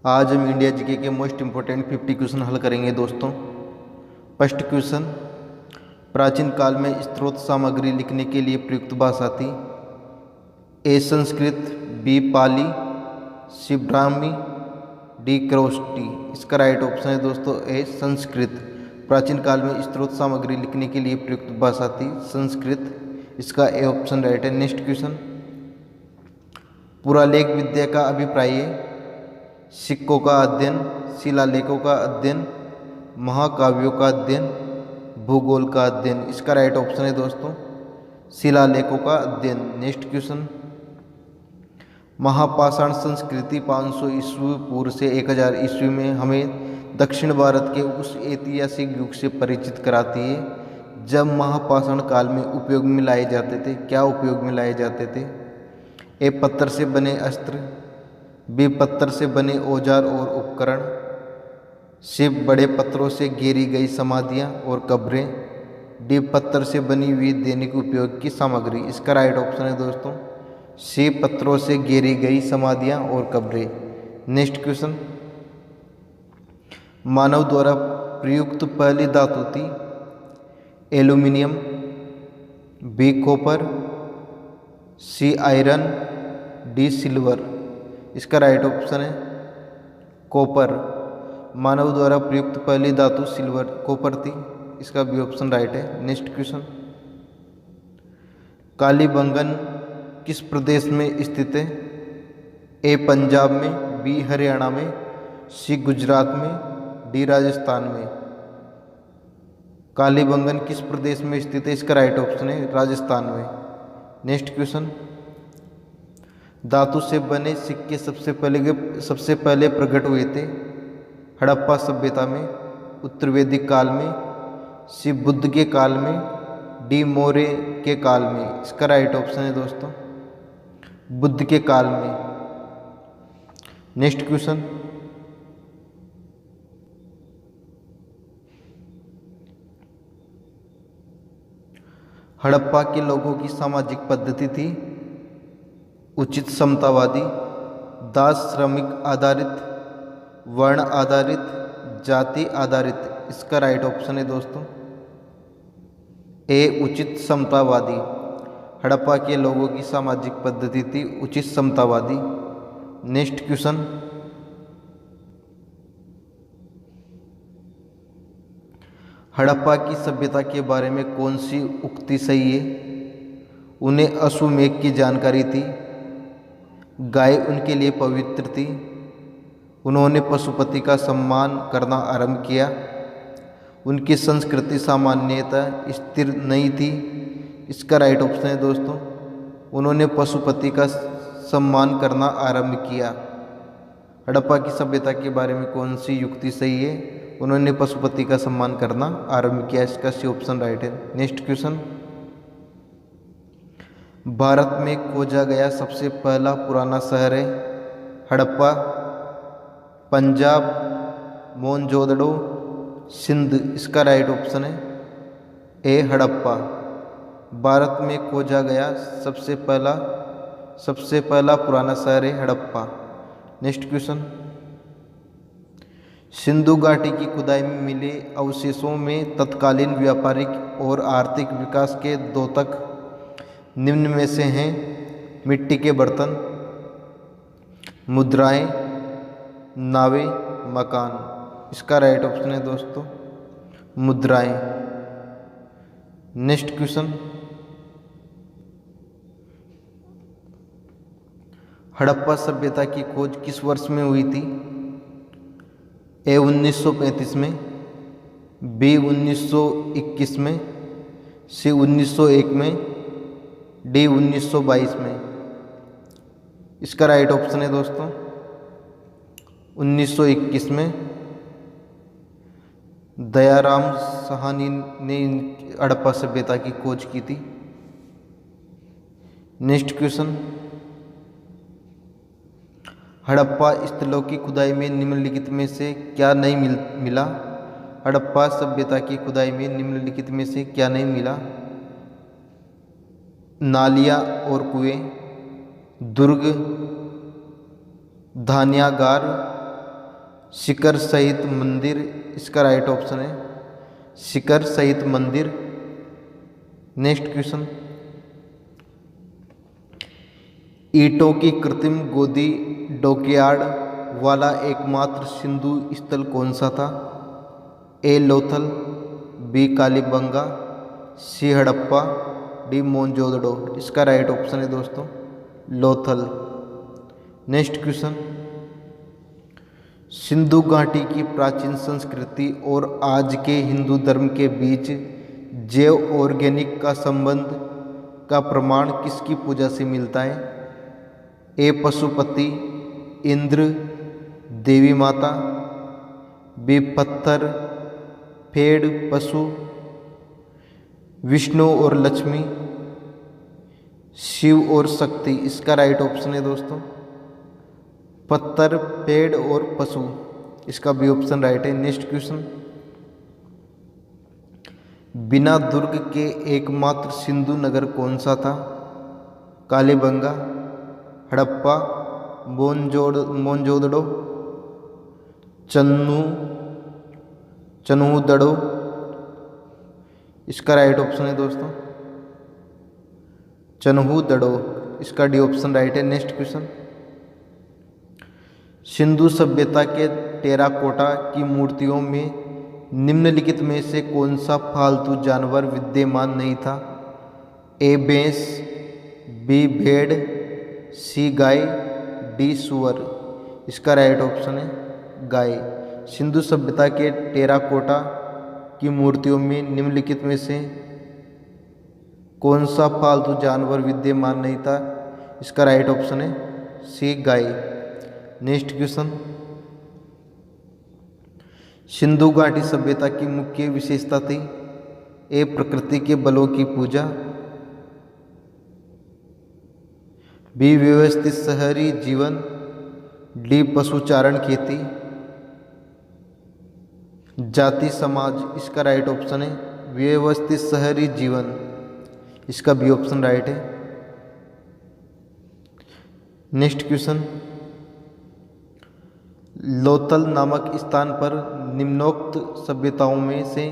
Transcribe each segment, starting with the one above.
आज हम India GK के मोस्ट इंपोर्टेंट 50 क्वेश्चन हल करेंगे दोस्तों। फर्स्ट क्वेश्चन, प्राचीन काल में स्रोत सामग्री लिखने के लिए प्रयुक्त भाषा थी? ए संस्कृत, बी पाली, सी ब्राह्मी, डी क्रोष्टी। इसका राइट ऑप्शन है दोस्तों ए संस्कृत। प्राचीन काल में स्रोत सामग्री लिखने के लिए प्रयुक्त भाषा थी संस्कृत। इसका ए ऑप्शन राइट है। नेक्स्ट क्वेश्चन, पुरालेख विद्या का अभिप्राय है? सिक्कों का अध्ययन, शिलालेखों का अध्ययन, महाकाव्यों का अध्ययन, भूगोल का अध्ययन। इसका राइट ऑप्शन है दोस्तों शिलालेखों का अध्ययन। नेक्स्ट क्वेश्चन, महापाषाण संस्कृति 500 ईस्वी पूर्व से 1000 ईस्वी में हमें दक्षिण भारत के उस ऐतिहासिक युग से परिचित कराती है जब महापाषाण काल में उपयोग में लाए जाते थे। क्या उपयोग में लाए जाते थे? ए पत्थर से बने अस्त्र, बी पत्थर से बने औजार और उपकरण, सी बड़े पत्थरों से घेरी गई समाधियाँ और कब्रें, डी पत्थर से बनी हुई दैनिक उपयोग की सामग्री। इसका राइट ऑप्शन है दोस्तों सी पत्थरों से घेरी गई समाधियाँ और कब्रें। नेक्स्ट क्वेश्चन, मानव द्वारा प्रयुक्त पहली धातु थी? Aluminium, B copper, C iron, D silver. इसका राइट ऑप्शन है कॉपर। मानव द्वारा प्रयुक्त पहली धातु सिल्वर कॉपर थी। इसका बी ऑप्शन राइट है। नेक्स्ट क्वेश्चन, कालीबंगन किस प्रदेश में स्थित है? ए पंजाब में, बी हरियाणा में, सी गुजरात में, डी राजस्थान में। कालीबंगन किस प्रदेश में स्थित है? इसका राइट ऑप्शन है राजस्थान में। नेक्स्ट क्वेश्चन, धातु से बने सिक्के सबसे पहले प्रकट हुए थे? हड़प्पा सभ्यता में, उत्तर वैदिक काल में, सी बुद्ध के काल में, डी मौर्य के काल में। इसका राइट ऑप्शन है दोस्तों बुद्ध के काल में। नेक्स्ट क्वेश्चन, हड़प्पा के लोगों की सामाजिक पद्धति थी? उचित समतावादी, दास श्रमिक आधारित, वर्ण आधारित, जाति आधारित। इसका राइट ऑप्शन है दोस्तों ए उचित समतावादी। हड़प्पा के लोगों की सामाजिक पद्धति थी उचित समतावादी। नेक्स्ट क्वेश्चन, हड़प्पा की सभ्यता के बारे में कौन सी उक्ति सही है? उन्हें अश्वमेघ की जानकारी थी, गाय उनके लिए पवित्र थी, उन्होंने पशुपति का सम्मान करना आरंभ किया, उनकी संस्कृति सामान्यतः स्थिर नहीं थी। इसका राइट ऑप्शन है दोस्तों उन्होंने पशुपति का सम्मान करना आरंभ किया। हड़प्पा की सभ्यता के बारे में कौन सी युक्ति सही है? उन्होंने पशुपति का सम्मान करना आरंभ किया। इसका सी ऑप्शन राइट है। नेक्स्ट क्वेश्चन, भारत में खोजा गया सबसे पहला पुराना शहर है? हड़प्पा, पंजाब, मोहनजोदड़ो, सिंध। इसका राइट ऑप्शन है ए हड़प्पा। भारत में खोजा गया सबसे पहला पुराना शहर है हड़प्पा। नेक्स्ट क्वेश्चन, सिंधु घाटी की खुदाई में मिले अवशेषों में तत्कालीन व्यापारिक और आर्थिक विकास के द्योतक निम्न में से हैं? मिट्टी के बर्तन, मुद्राएं, नावें, मकान। इसका राइट ऑप्शन है दोस्तों मुद्राएं। नेक्स्ट क्वेश्चन, हड़प्पा सभ्यता की खोज किस वर्ष में हुई थी? ए 1935 में, बी 1921 में, सी 1901 में, डी 1922 में। इसका राइट ऑप्शन है दोस्तों 1921 में। दयाराम साहनी ने हड़प्पा सभ्यता की खोज की थी। नेक्स्ट क्वेश्चन, हड़प्पा स्थलों की खुदाई में निम्नलिखित में से क्या नहीं मिला? हड़प्पा सभ्यता की खुदाई में निम्नलिखित में से क्या नहीं मिला? नालियाँ और कुएं, दुर्ग, धान्यागार, शिखर सहित मंदिर, इसका राइट ऑप्शन है शिखर सहित मंदिर। नेक्स्ट क्वेश्चन, ईंटों की कृत्रिम गोदी डॉकयार्ड वाला एकमात्र सिंधु स्थल कौन सा था? ए लोथल, बी कालीबंगा, सी हड़प्पा, डी मोहनजोदड़ो। इसका राइट ऑप्शन है दोस्तों लोथल। नेक्स्ट क्वेश्चन, सिंधु घाटी की प्राचीन संस्कृति और आज के हिंदू धर्म के बीच जैव ऑर्गेनिक का संबंध का प्रमाण किसकी पूजा से मिलता है? ए पशुपति, इंद्र, देवी माता, बी पत्थर, पेड़, पशु, विष्णु और लक्ष्मी, शिव और शक्ति। इसका राइट ऑप्शन है दोस्तों पत्थर, पेड़ और पशु। इसका भी ऑप्शन राइट है। नेक्स्ट क्वेश्चन, बिना दुर्ग के एकमात्र सिंधु नगर कौन सा था? कालीबंगा, हड़प्पा, मोहनजोदड़ो, चन्हुदड़ो। इसका राइट ऑप्शन है दोस्तों चन्हुदड़ो। इसका डी ऑप्शन राइट है। नेक्स्ट क्वेश्चन, सिंधु सभ्यता के टेराकोटा की मूर्तियों में निम्नलिखित में से कौन सा पालतू जानवर विद्यमान नहीं था? ए भैंस, बी भेड़, सी गाय, डी सुअर। इसका राइट ऑप्शन है गाय। सिंधु सभ्यता के टेराकोटा की मूर्तियों में निम्नलिखित में से कौन सा पालतू जानवर विद्यमान नहीं था? इसका राइट ऑप्शन है सी गाय। नेक्स्ट क्वेश्चन, सिंधु घाटी सभ्यता की मुख्य विशेषता थी? ए प्रकृति के बलों की पूजा, बी व्यवस्थित शहरी जीवन, डी पशुचारण खेती, जाति समाज। इसका राइट ऑप्शन है व्यवस्थित शहरी जीवन। इसका भी ऑप्शन राइट है। नेक्स्ट क्वेश्चन, लोथल नामक स्थान पर निम्नोक्त सभ्यताओं में से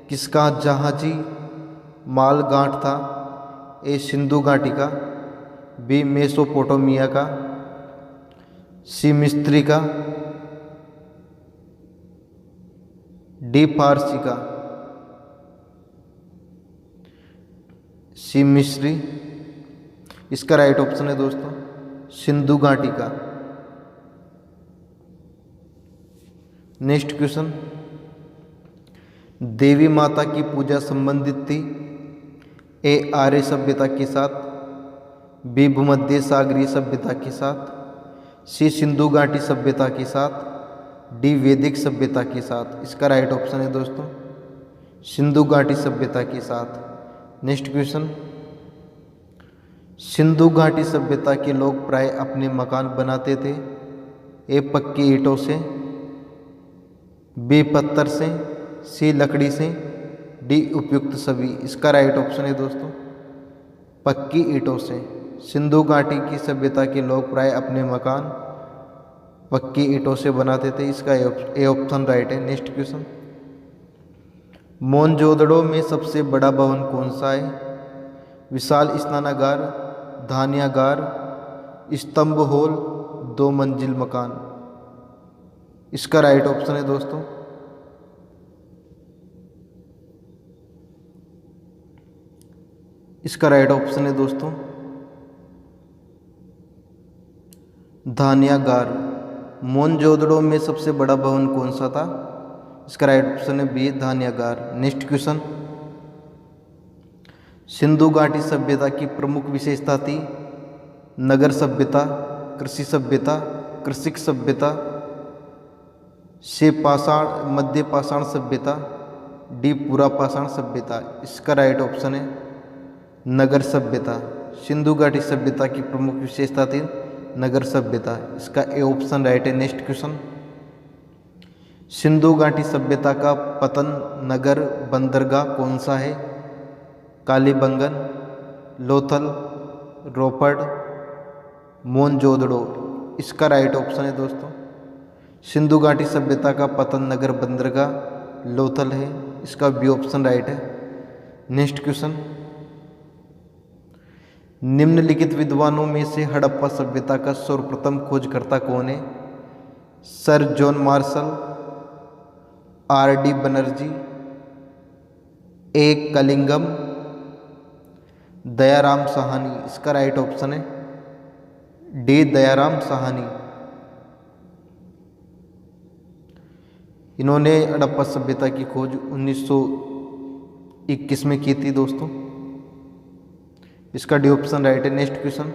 किसका जहाजी माल गांठ था? ए सिंधु घाटी का, बी मेसोपोटामिया का, सी मिस्री का, डी फारसी का। सी मिस्री। इसका राइट ऑप्शन है दोस्तों सिंधु घाटी का। नेक्स्ट क्वेश्चन, देवी माता की पूजा संबंधित थी? ए आर्य सभ्यता के साथ, बी भूमध्य सागरीय सभ्यता के साथ, सी सिंधु घाटी सभ्यता के साथ, डी वैदिक सभ्यता के साथ। इसका राइट ऑप्शन है दोस्तों सिंधु घाटी सभ्यता के साथ। नेक्स्ट क्वेश्चन, सिंधु घाटी सभ्यता के लोग प्राय अपने मकान बनाते थे? ए पक्की ईंटों से, बी पत्थर से, सी लकड़ी से, डी उपयुक्त सभी। इसका राइट ऑप्शन है दोस्तों पक्की ईंटों से। सिंधु घाटी की सभ्यता के लोग प्राय अपने मकान पक्की ईंटों से बनाते थे। इसका ए ऑप्शन राइट है। नेक्स्ट क्वेश्चन, मोहनजोदड़ो में सबसे बड़ा भवन कौन सा है? विशाल स्नानागार, धान्यागार, स्तंभ हॉल, 2 मंजिल मकान। इसका राइट ऑप्शन है दोस्तों इसका राइट ऑप्शन है दोस्तों धान्यागार। मोहनजोदड़ो में सबसे बड़ा भवन कौन सा था? इसका राइट ऑप्शन है बी धान्यागार। नेक्स्ट क्वेश्चन, सिंधु घाटी सभ्यता की प्रमुख विशेषता थी? नगर सभ्यता, कृषि सभ्यता, कृषिक सभ्यता, से पाषाण मध्य पाषाण सभ्यता, डी पूरा पाषाण सभ्यता। इसका राइट ऑप्शन है नगर सभ्यता। सिंधु घाटी सभ्यता की प्रमुख विशेषता थी नगर सभ्यता। इसका ए ऑप्शन राइट है। नेक्स्ट क्वेश्चन, सिंधु घाटी सभ्यता का पतन नगर बंदरगाह कौन सा है? कालीबंगन, लोथल, रोपड़, मोहनजोदड़ो। इसका राइट ऑप्शन है दोस्तों सिंधु घाटी सभ्यता का पतन नगर बंदरगाह लोथल है, इसका बी ऑप्शन राइट है। नेक्स्ट क्वेश्चन, निम्नलिखित विद्वानों में से हड़प्पा सभ्यता का सर्वप्रथम खोजकर्ता कौन है? Sir John Marshall, R D Banerjee, A कलिंगम, दयाराम साहनी। इसका राइट ऑप्शन है डी दयाराम साहनी। इन्होंने हड़प्पा सभ्यता की खोज 1921 में की थी दोस्तों, इसका डी ऑप्शन राइट है। नेक्स्ट क्वेश्चन,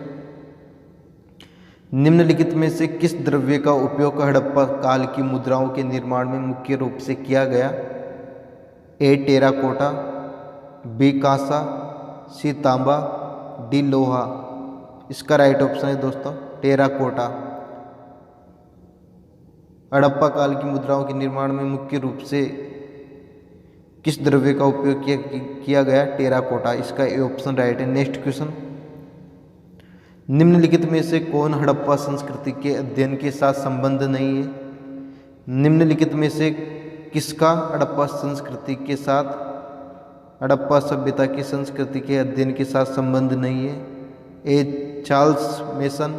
निम्नलिखित में से किस द्रव्य का उपयोग हड़प्पा काल की मुद्राओं के निर्माण में मुख्य रूप से किया गया? ए टेराकोटा, बी कांसा, सी तांबा, डी लोहा। इसका राइट ऑप्शन है दोस्तों टेराकोटा। हड़प्पा काल की मुद्राओं के निर्माण में मुख्य रूप से किस द्रव्य का उपयोग किया गया? टेराकोटा। इसका ए ऑप्शन राइट है। नेक्स्ट क्वेश्चन, निम्नलिखित में से कौन हड़प्पा संस्कृति के अध्ययन के साथ संबंध नहीं है? निम्नलिखित में से किसका हड़प्पा संस्कृति के साथ, हड़प्पा सभ्यता की संस्कृति के अध्ययन के साथ संबंध नहीं है? ए चार्ल्स मेसन,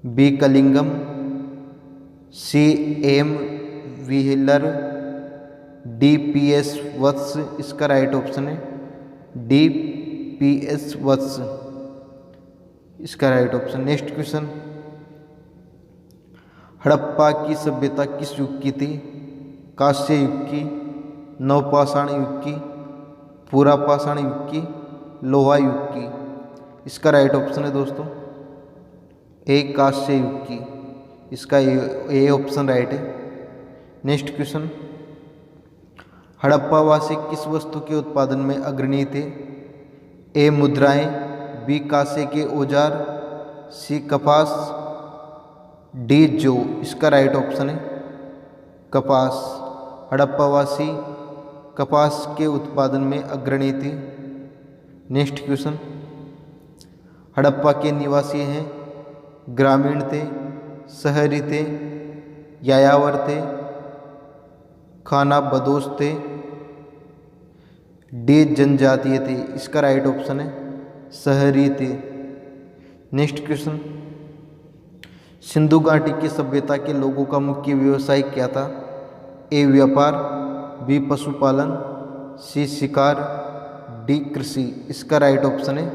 बी कलिंगम, C M Wheeler, D P S Vats. इसका राइट ऑप्शन है डी पी एस वत्स। इसका right option. Next question, Harappa की सभ्यता किस युग की थी? कांस्य युग की, नवपाषाण युग की, पुरापाषाण युग की, लोहा युग की। इसका राइट ऑप्शन है दोस्तों ए कांस्य युग की। इसका ए ऑप्शन राइट है। नेक्स्ट क्वेश्चन, हड़प्पावासी किस वस्तु के उत्पादन में अग्रणी थे? ए मुद्राएं, बी कांसे के औजार, सी कपास, डी जौ। इसका राइट ऑप्शन है कपास। हड़प्पावासी कपास के उत्पादन में अग्रणी थे। नेक्स्ट क्वेश्चन, हड़प्पा के निवासी हैं ग्रामीण थे, शहरी थे, यायावर थे, खाना बदोश थे, डी जनजातीय थे। इसका राइट ऑप्शन है शहरी थे। नेक्स्ट क्वेश्चन, सिंधु घाटी की सभ्यता के लोगों का मुख्य व्यवसाय क्या था? ए व्यापार, बी पशुपालन, सी शिकार, डी कृषि। इसका राइट ऑप्शन है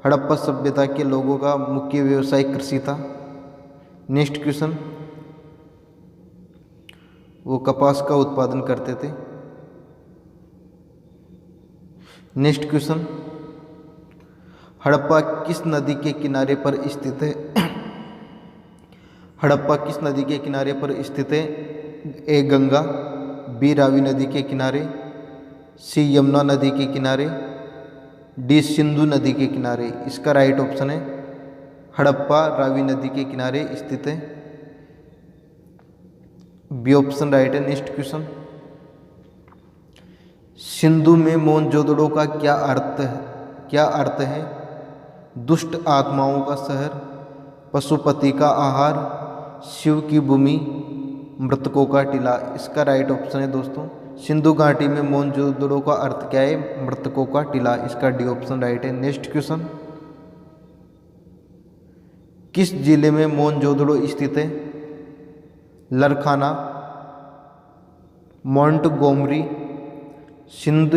हड़प्पा सभ्यता के लोगों का मुख्य व्यवसाय कृषि था। नेक्स्ट क्वेश्चन, वो कपास का उत्पादन करते थे। नेक्स्ट क्वेश्चन, हड़प्पा किस नदी के किनारे पर स्थित है? हड़प्पा किस नदी के किनारे पर स्थित है? ए गंगा, बी रावी नदी के किनारे, सी यमुना नदी के किनारे, डी सिंधु नदी के किनारे। इसका राइट ऑप्शन है हड़प्पा रावी नदी के किनारे स्थित है, बी ऑप्शन राइट है। नेक्स्ट क्वेश्चन, सिंधु में मोहनजोदड़ो का क्या अर्थ है? दुष्ट आत्माओं का शहर, पशुपति का आहार, शिव की भूमि, मृतकों का टीला। इसका राइट ऑप्शन है दोस्तों सिंधु घाटी में मोहनजोदड़ो का अर्थ क्या है? मृतकों का टीला। इसका डी ऑप्शन राइट है। नेक्स्ट क्वेश्चन, किस जिले में मोहनजोदड़ो स्थित है? लरखाना, मोंटगोमरी, सिंध,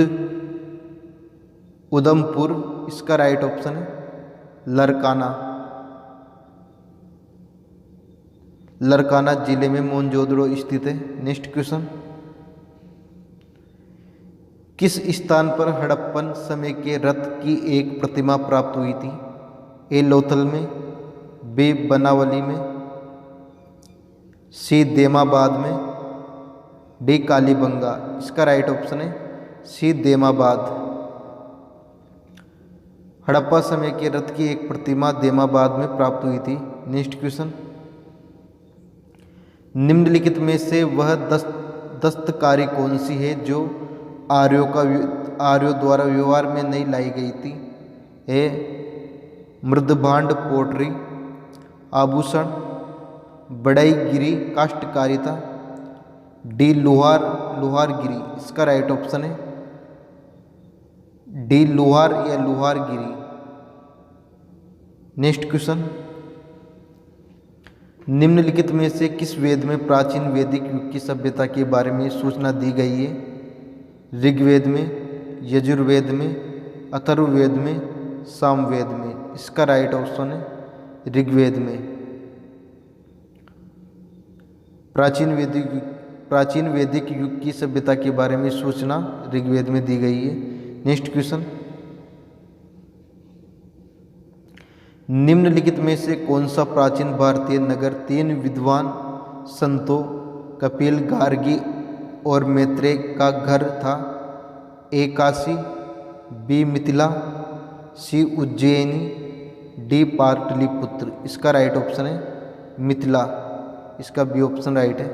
उधमपुर। इसका राइट ऑप्शन है लरकाना जिले में मोहनजोदड़ो स्थित है। नेक्स्ट क्वेश्चन, किस स्थान पर हड़प्पन समय के रथ की एक प्रतिमा प्राप्त हुई थी? ए लोथल में, बी बनावली में, सी देमाबाद में, डी कालीबंगा। इसका राइट ऑप्शन है सी देमाबाद। हड़प्पा समय के रथ की एक प्रतिमा देमाबाद में प्राप्त हुई थी। नेक्स्ट क्वेश्चन, निम्नलिखित में से वह दस्तकारी कौन सी है जो आर्यों द्वारा व्यवहार में नहीं लाई गई थी? ए मृदभांड पोटरी, आभूषण, बढ़ईगिरी काष्ठकारिता, डी लोहारगिरी। इसका राइट ऑप्शन है डी लोहार या लोहारगिरी। नेक्स्ट क्वेश्चन, निम्नलिखित में से किस वेद में प्राचीन वैदिक युग की सभ्यता के बारे में सूचना दी गई है? ऋग्वेद में, यजुर्वेद में, अथर्ववेद में, सामवेद में। इसका राइट ऑप्शन है ऋग्वेद में। प्राचीन वैदिक युग की सभ्यता के बारे में सूचना ऋग्वेद में दी गई है। नेक्स्ट क्वेश्चन, निम्नलिखित में से कौन सा प्राचीन भारतीय नगर 3 विद्वान संतों कपिल, गार्गी और मैत्रेय का घर था? ए काशी, बी मिथिला, सी उज्जैनी, डी पाटलिपुत्र। इसका राइट ऑप्शन है मिथिला। इसका बी ऑप्शन राइट है।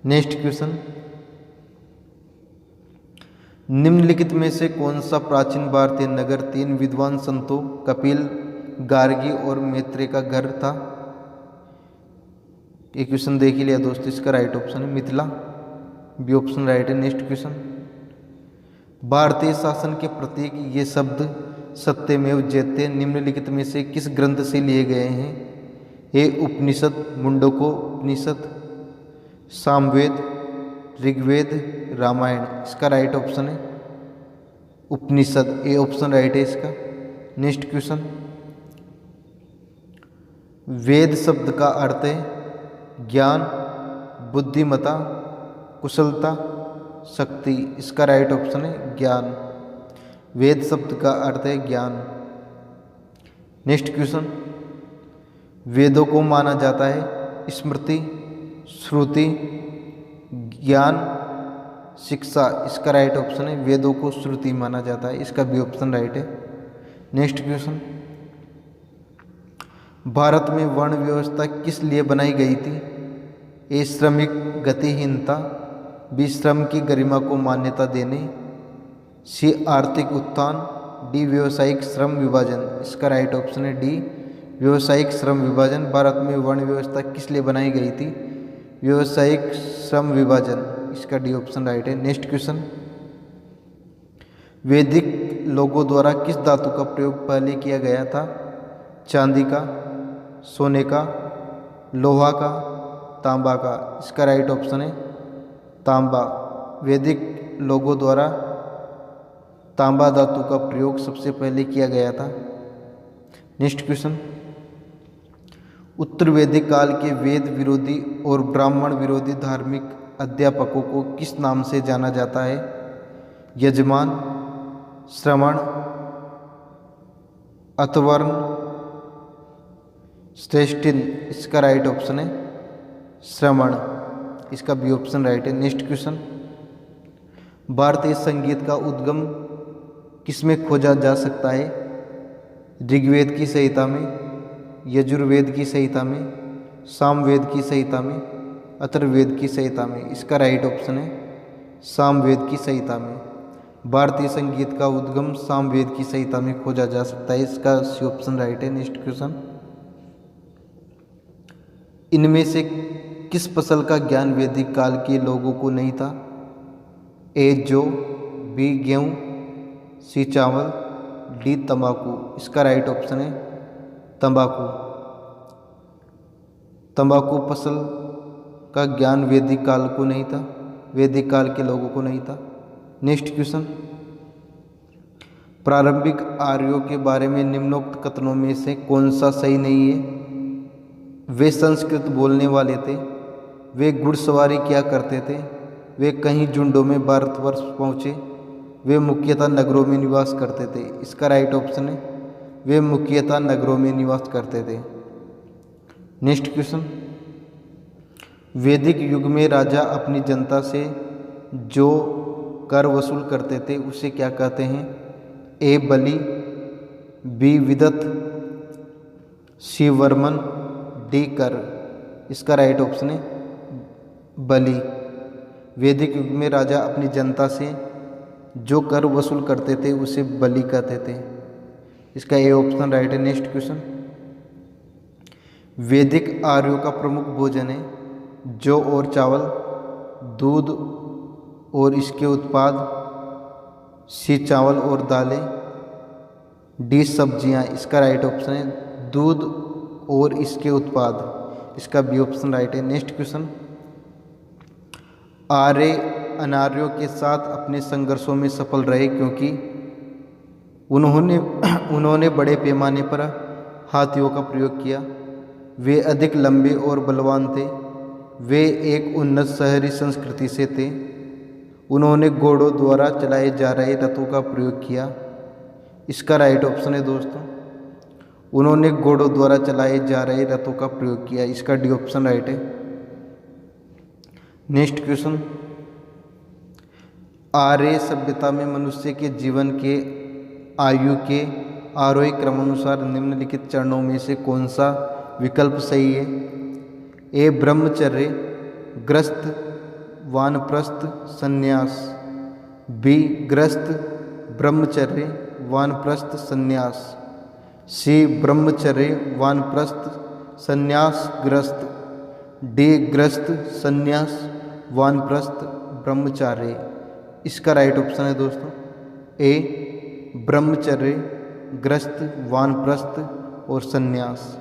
नेक्स्ट क्वेश्चन, निम्नलिखित में से कौन सा प्राचीन भारतीय नगर 3 विद्वान संतों कपिल, गार्गी और मैत्रेय का घर था? ये क्वेश्चन देख ही लिया दोस्तों। इसका राइट ऑप्शन है मिथिला। बी ऑप्शन राइट है। नेक्स्ट क्वेश्चन, भारतीय शासन के प्रतीक ये शब्द सत्यमेव जयते निम्नलिखित में से किस ग्रंथ से लिए गए हैं? ए उपनिषद, मुंडको उपनिषद, सामवेद, ऋग्वेद, रामायण। इसका राइट ऑप्शन है उपनिषद। ए ऑप्शन राइट है इसका। नेक्स्ट क्वेश्चन, वेद शब्द का अर्थ है ज्ञान, बुद्धिमता, कुशलता, शक्ति। इसका राइट ऑप्शन है ज्ञान। वेद शब्द का अर्थ है ज्ञान। नेक्स्ट क्वेश्चन, वेदों को माना जाता है स्मृति, श्रुति, ज्ञान, शिक्षा। इसका राइट ऑप्शन है वेदों को श्रुति माना जाता है। इसका बी ऑप्शन राइट है। नेक्स्ट क्वेश्चन, भारत में वर्ण व्यवस्था किस लिए बनाई गई थी? ए श्रमिक गतिहीनता, बी श्रम की गरिमा को मान्यता देने, सी आर्थिक उत्थान, डी व्यावसायिक श्रम विभाजन। इसका राइट ऑप्शन है डी व्यावसायिक श्रम विभाजन। भारत में वर्ण व्यवस्था किस लिए बनाई गई थी? व्यावसायिक श्रम विभाजन। इसका डी ऑप्शन राइट है। नेक्स्ट क्वेश्चन, वैदिक लोगों द्वारा किस धातु का प्रयोग पहले किया गया था? चांदी का, सोने का, लोहा का, तांबा का। इसका राइट ऑप्शन है तांबा। वैदिक लोगों द्वारा तांबा धातु का प्रयोग सबसे पहले किया गया था। नेक्स्ट क्वेश्चन, उत्तर वैदिक काल के वेद विरोधी और ब्राह्मण विरोधी धार्मिक अध्यापकों को किस नाम से जाना जाता है? यजमान, श्रवण, अथर्वण, श्रेष्ठिन। इसका राइट ऑप्शन है श्रवण। इसका बी ऑप्शन राइट है। नेक्स्ट क्वेश्चन, भारतीय संगीत का उद्गम किसमें खोजा जा सकता है? ऋग्वेद की संहिता में, यजुर्वेद की संहिता में, सामवेद की संहिता में, अथर्ववेद की संहिता में। इसका राइट ऑप्शन है सामवेद की संहिता में। भारतीय संगीत का उद्गम सामवेद की संहिता में खोजा जा सकता है। इसका सी ऑप्शन राइट है। नेक्स्ट क्वेश्चन, इनमें से किस फसल का ज्ञान वैदिक काल के लोगों को नहीं था? ए जौ, बी गेहूँ, सी चावल, डी तंबाकू। इसका राइट ऑप्शन है तंबाकू। तंबाकू फसल का ज्ञान वैदिक काल को नहीं था, वैदिक काल के लोगों को नहीं था। नेक्स्ट क्वेश्चन, प्रारंभिक आर्यों के बारे में निम्नोक्त कथनों में से कौन सा सही नहीं है? वे संस्कृत बोलने वाले थे, वे घुड़सवारी किया करते थे, वे कहीं झुंडों में भारतवर्ष पहुँचे, वे मुख्यतः नगरों में निवास करते थे। इसका राइट ऑप्शन है वे मुख्यतः नगरों में निवास करते थे। नेक्स्ट क्वेश्चन, वैदिक युग में राजा अपनी जनता से जो कर वसूल करते थे उसे क्या कहते हैं? ए बलि, बी विदत, सी वर्मन, डी कर। इसका राइट ऑप्शन है बलि। वैदिक युग में राजा अपनी जनता से जो कर वसूल करते थे उसे बलि कहते थे। इसका ए ऑप्शन राइट है। नेक्स्ट क्वेश्चन, वैदिक आर्यों का प्रमुख भोजन है जौ और चावल, दूध और इसके उत्पाद, सी चावल और दालें, डी सब्जियां। इसका राइट ऑप्शन है दूध और इसके उत्पाद, इसका बी ऑप्शन राइट है। नेक्स्ट क्वेश्चन, आर्य अनार्यों के साथ अपने संघर्षों में सफल रहे क्योंकि उन्होंने बड़े पैमाने पर हाथियों का प्रयोग किया, वे अधिक लंबे और बलवान थे, वे एक उन्नत शहरी संस्कृति से थे, उन्होंने घोड़ों द्वारा चलाए जा रहे रथों का प्रयोग किया। इसका राइट ऑप्शन है दोस्तों, उन्होंने घोड़ों द्वारा चलाए जा रहे रथों का प्रयोग किया। इसका डी ऑप्शन राइट है। नेक्स्ट क्वेश्चन, आर्य सभ्यता में मनुष्य के जीवन के आयु के आरोही क्रमानुसार निम्नलिखित चरणों में से कौन सा विकल्प सही है? ए ब्रह्मचर्य, गृहस्थ, वानप्रस्थ, संन्यास। बी गृहस्थ, ब्रह्मचर्य, वानप्रस्थ, संन्यास। सी ब्रह्मचर्य, वानप्रस्थ, संन्यास, गृहस्थ। डी गृहस्थ, संन्यास, वानप्रस्थ, ब्रह्मचार्य। इसका राइट ऑप्शन है दोस्तों ए ब्रह्मचर्य, गृहस्थ, वानप्रस्थ और संन्यास।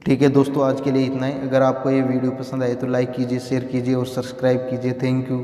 ठीक है दोस्तों, आज के लिए इतना ही। अगर आपको ये वीडियो पसंद आए तो लाइक कीजिए, शेयर कीजिए और सब्सक्राइब कीजिए। Thank you.